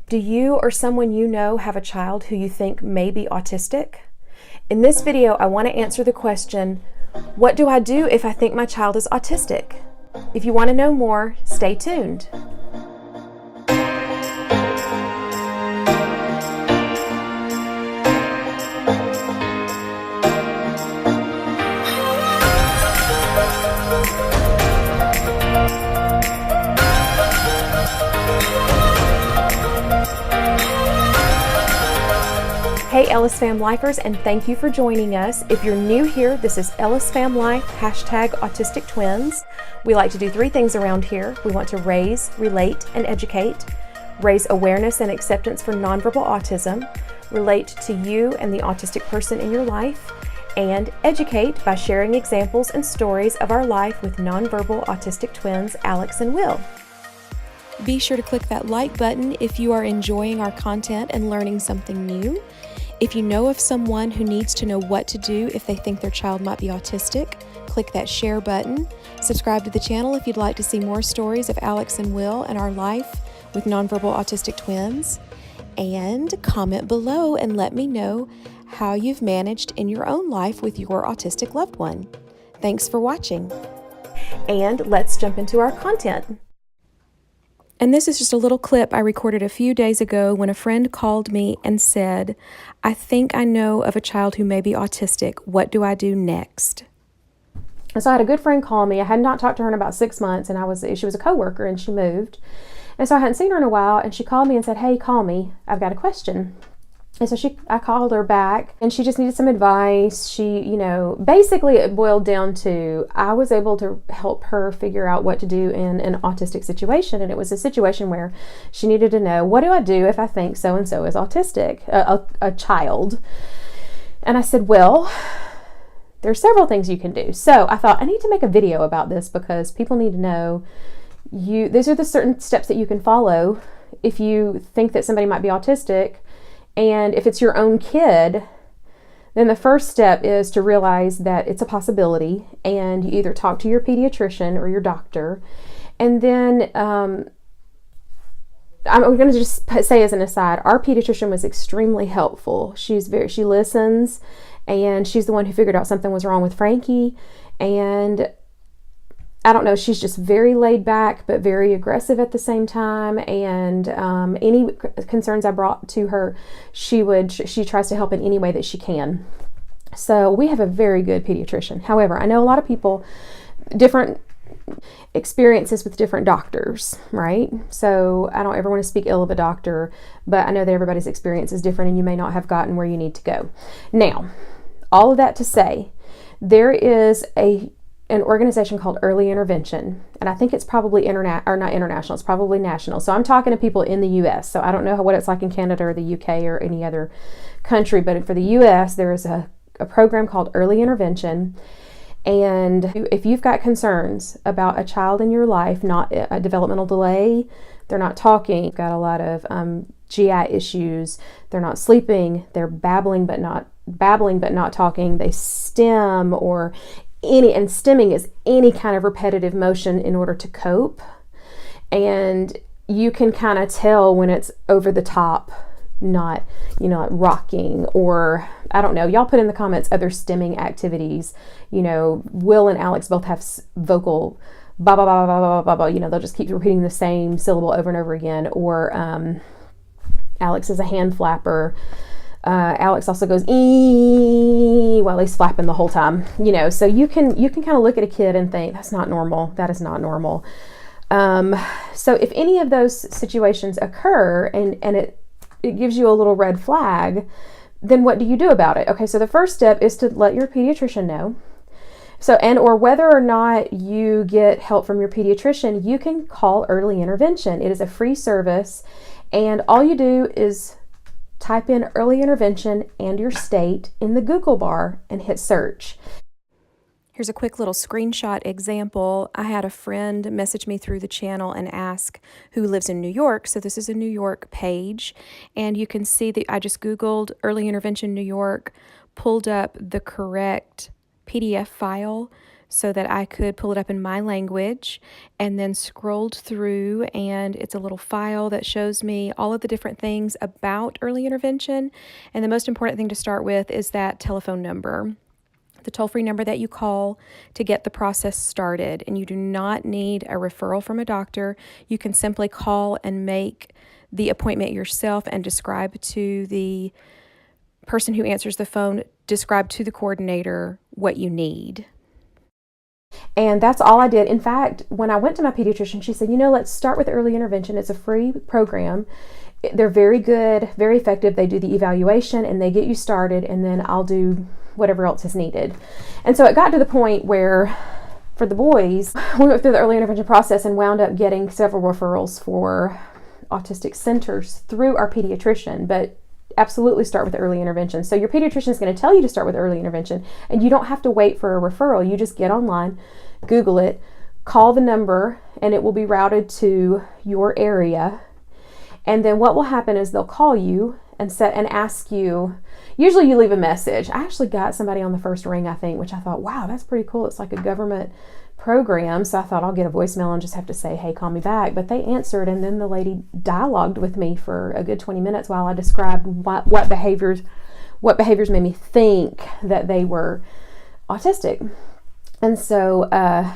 Do you or someone you know have a child who you think may be autistic? In this video, I want to answer the question, what do I do if I think my child is autistic? If you want to know more, stay tuned. Hey EllisFamLifers, and thank you for joining us. If you're new here, this is EllisFamLife, #autistictwins. We like to do three things around here. We want to raise, relate, and educate, raise awareness and acceptance for nonverbal autism, relate to you and the autistic person in your life, and educate by sharing examples and stories of our life with nonverbal autistic twins, Alex and Will. Be sure to click that like button if you are enjoying our content and learning something new. If you know of someone who needs to know what to do if they think their child might be autistic, click that share button. Subscribe to the channel if you'd like to see more stories of Alex and Will and our life with nonverbal autistic twins. And comment below and let me know how you've managed in your own life with your autistic loved one. Thanks for watching. And let's jump into our content. And this is just a little clip I recorded a few days ago when a friend called me and said, I think I know of a child who may be autistic. What do I do next? And so I had a good friend call me. I had not talked to her in about 6 months, and she was a coworker and she moved. And so I hadn't seen her in a while, and she called me and said, hey, call me. I've got a question. And so I called her back, and she just needed some advice. Basically it boiled down to, I was able to help her figure out what to do in an autistic situation. And it was a situation where she needed to know, what do I do if I think so-and-so is autistic, a child? And I said, well, there's several things you can do. So I thought I need to make a video about this because people need to know, these are the certain steps that you can follow if you think that somebody might be autistic. And if it's your own kid, then the first step is to realize that it's a possibility, and you either talk to your pediatrician or your doctor. And then I'm going to just say as an aside, our pediatrician was extremely helpful. She listens, and she's the one who figured out something was wrong with Frankie. And I don't know, she's just very laid back, but very aggressive at the same time. And any concerns I brought to her, she tries to help in any way that she can. So we have a very good pediatrician. However, I know a lot of people, different experiences with different doctors, right? So I don't ever want to speak ill of a doctor, but I know that everybody's experience is different and you may not have gotten where you need to go. Now, all of that to say, there is an organization called Early Intervention, and I think it's probably not international, it's probably national. So I'm talking to people in the US, so I don't know what it's like in Canada or the UK or any other country, but for the US, there is a program called Early Intervention. And if you've got concerns about a child in your life, not a developmental delay, they're not talking, got a lot of GI issues, they're not sleeping, they're babbling but not talking, they stim and stimming is any kind of repetitive motion in order to cope. And you can kind of tell when it's over the top, not, like rocking, or I don't know, y'all put in the comments other stimming activities. Will and Alex both have vocal ba ba ba ba ba ba ba, they'll just keep repeating the same syllable over and over again. Or Alex is a hand flapper. Alex also goes ee while he's flapping the whole time, so you can kind of look at a kid and think, that's not normal. That is not normal. So if any of those situations occur and it gives you a little red flag, then what do you do about it? Okay, so the first step is to let your pediatrician know. Or whether or not you get help from your pediatrician, you can call Early Intervention. It is a free service, and all you do is type in Early Intervention and your state in the Google bar and hit search. Here's a quick little screenshot example. I had a friend message me through the channel and ask who lives in New York. So this is a New York page, and you can see that I just Googled Early Intervention New York, pulled up the correct PDF file so that I could pull it up in my language, and then scrolled through, and it's a little file that shows me all of the different things about early intervention. And the most important thing to start with is that telephone number, the toll-free number that you call to get the process started. And you do not need a referral from a doctor. You can simply call and make the appointment yourself and describe to the person who answers the phone, describe to the coordinator what you need. And that's all I did. In fact, when I went to my pediatrician, she said, let's start with early intervention. It's a free program. They're very good, very effective. They do the evaluation and they get you started, and then I'll do whatever else is needed. And so it got to the point where, for the boys, we went through the early intervention process and wound up getting several referrals for autistic centers through our pediatrician, but absolutely start with early intervention. So your pediatrician is going to tell you to start with early intervention, and you don't have to wait for a referral. You just get online, Google it, call the number, and it will be routed to your area. And then what will happen is they'll call you and ask you. Usually you leave a message. I actually got somebody on the first ring, I think, which I thought, wow, that's pretty cool. It's like a government program. So I thought I'll get a voicemail and just have to say, hey, call me back. But they answered, and then the lady dialogued with me for a good 20 minutes while I described what behaviors made me think that they were autistic. And so, I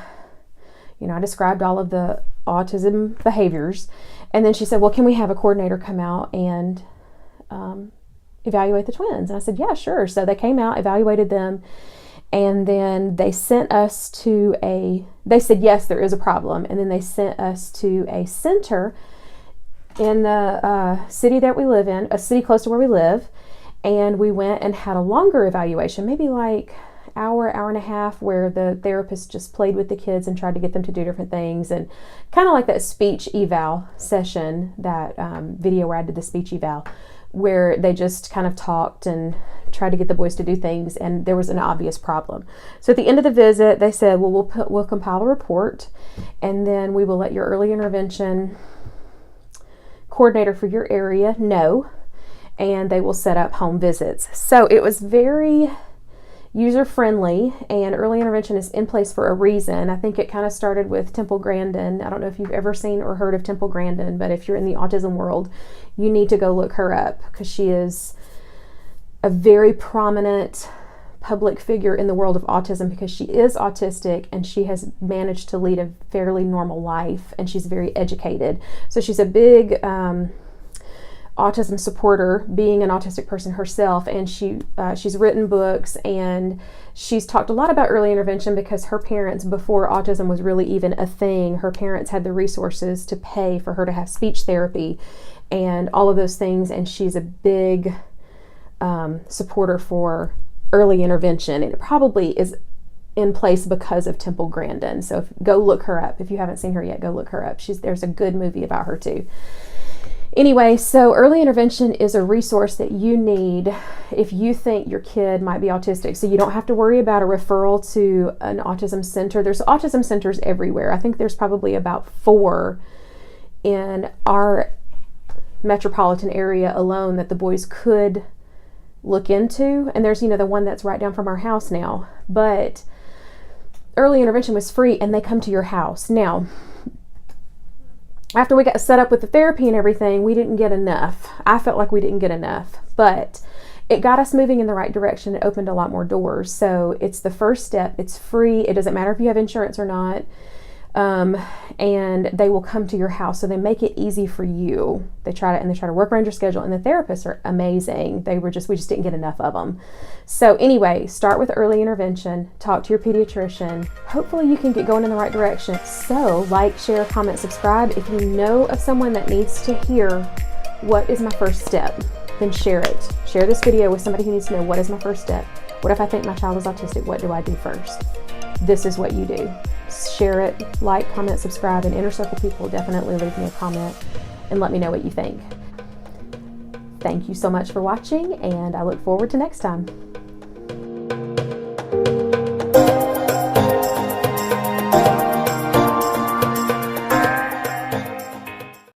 described all of the autism behaviors. And then she said, well, can we have a coordinator come out and evaluate the twins? And I said, yeah, sure. So they came out, evaluated them, and then they sent us they said, yes, there is a problem. And then they sent us to a center in the city that we live in, a city close to where we live. And we went and had a longer evaluation, maybe like hour and a half, where the therapist just played with the kids and tried to get them to do different things, and kind of like that speech eval session, that video where I did the speech eval, where they just kind of talked and tried to get the boys to do things, and there was an obvious problem. So at the end of the visit, they said, well, we'll compile a report, and then we will let your early intervention coordinator for your area know, and they will set up home visits. So it was very user-friendly, and early intervention is in place for a reason. I think it kind of started with Temple Grandin. I don't know if you've ever seen or heard of Temple Grandin, but if you're in the autism world, you need to go look her up, because she is a very prominent public figure in the world of autism, because she is autistic and she has managed to lead a fairly normal life, and she's very educated. So she's a big autism supporter, being an autistic person herself, and she's written books, and she's talked a lot about early intervention because her parents, before autism was really even a thing, her parents had the resources to pay for her to have speech therapy and all of those things, and she's a big supporter for early intervention, and it probably is in place because of Temple Grandin. So go look her up. If you haven't seen her yet, go look her up. There's a good movie about her too. Anyway, so early intervention is a resource that you need if you think your kid might be autistic. So you don't have to worry about a referral to an autism center. There's autism centers everywhere. I think there's probably about 4 in our metropolitan area alone that the boys could look into. And there's, the one that's right down from our house now. But early intervention was free, and they come to your house. Now, after we got set up with the therapy and everything, we didn't get enough. I felt like we didn't get enough, but it got us moving in the right direction. It opened a lot more doors. So it's the first step. It's free. It doesn't matter if you have insurance or not. And they will come to your house. So they make it easy for you. They try to work around your schedule, and the therapists are amazing. We just didn't get enough of them. So anyway, start with early intervention, talk to your pediatrician. Hopefully you can get going in the right direction. So like, share, comment, subscribe. If you know of someone that needs to hear what is my first step, then share it. Share this video with somebody who needs to know, what is my first step? What if I think my child is autistic? What do I do first? This is what you do. Share it, like, comment, subscribe, and Inner Circle people, definitely leave me a comment and let me know what you think. Thank you so much for watching, and I look forward to next time.